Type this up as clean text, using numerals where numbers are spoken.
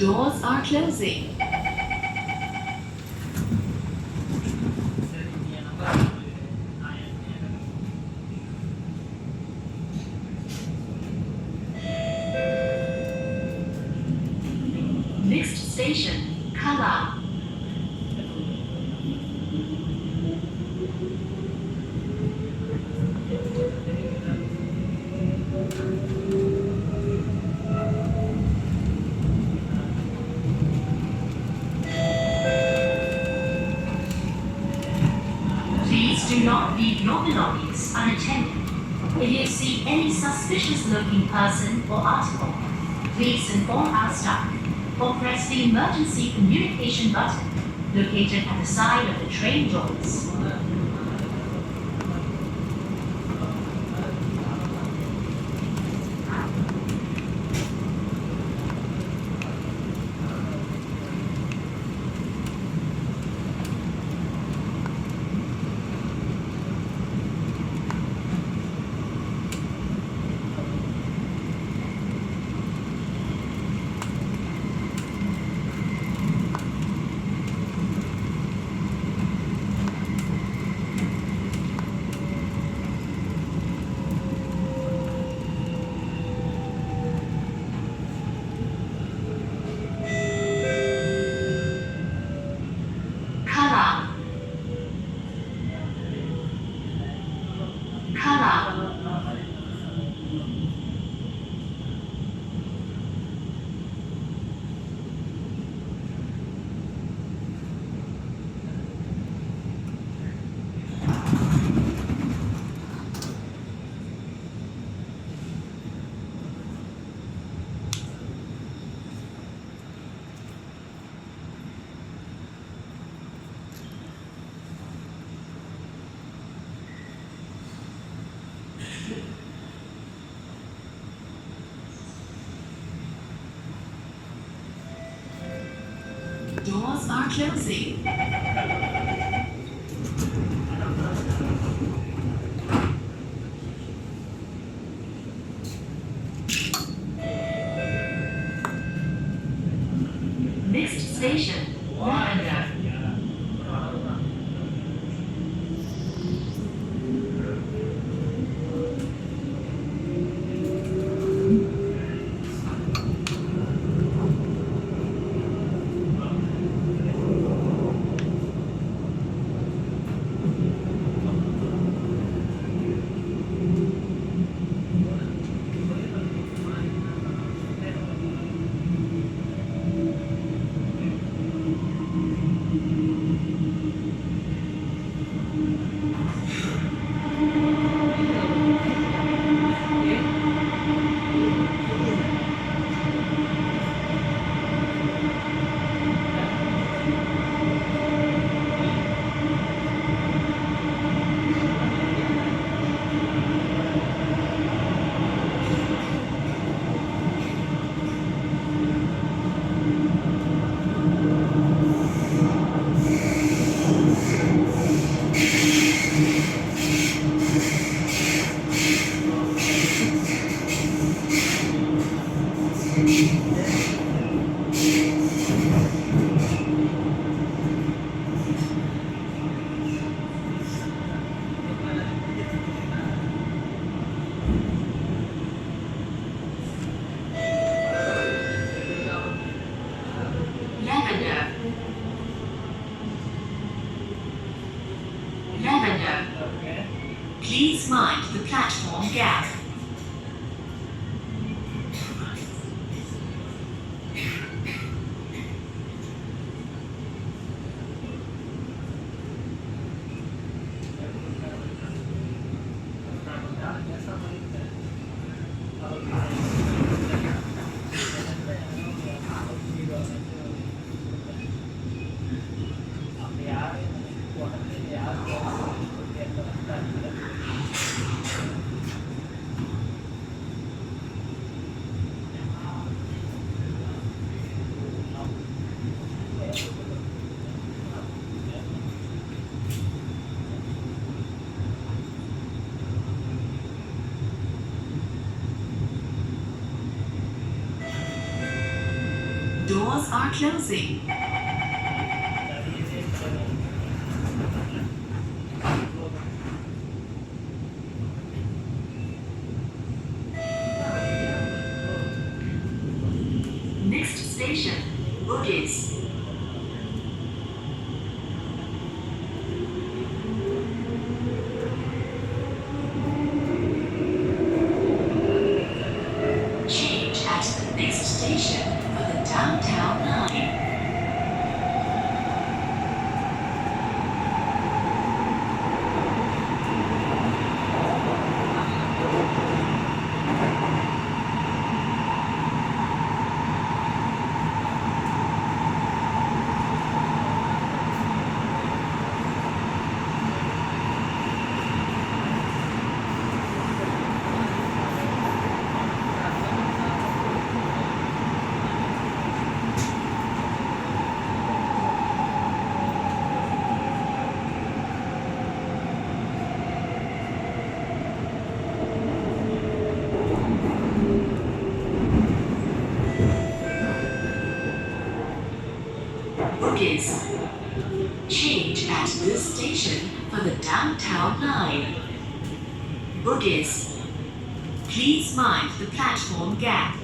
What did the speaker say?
Doors are closing. Next station, Kala. Please do not leave your belongings unattended. If you see any suspicious-looking person or article, please inform our staff or press the emergency communication button located at the side of the train doors. Doors are closing. Next station, Lavender. Lavender. Please mind the platform gap. doors are closing. Next station, Bugis. Change at the next station for the downtown line. Bugis. Change at this station for the downtown line. Bugis. Please mind the platform gap.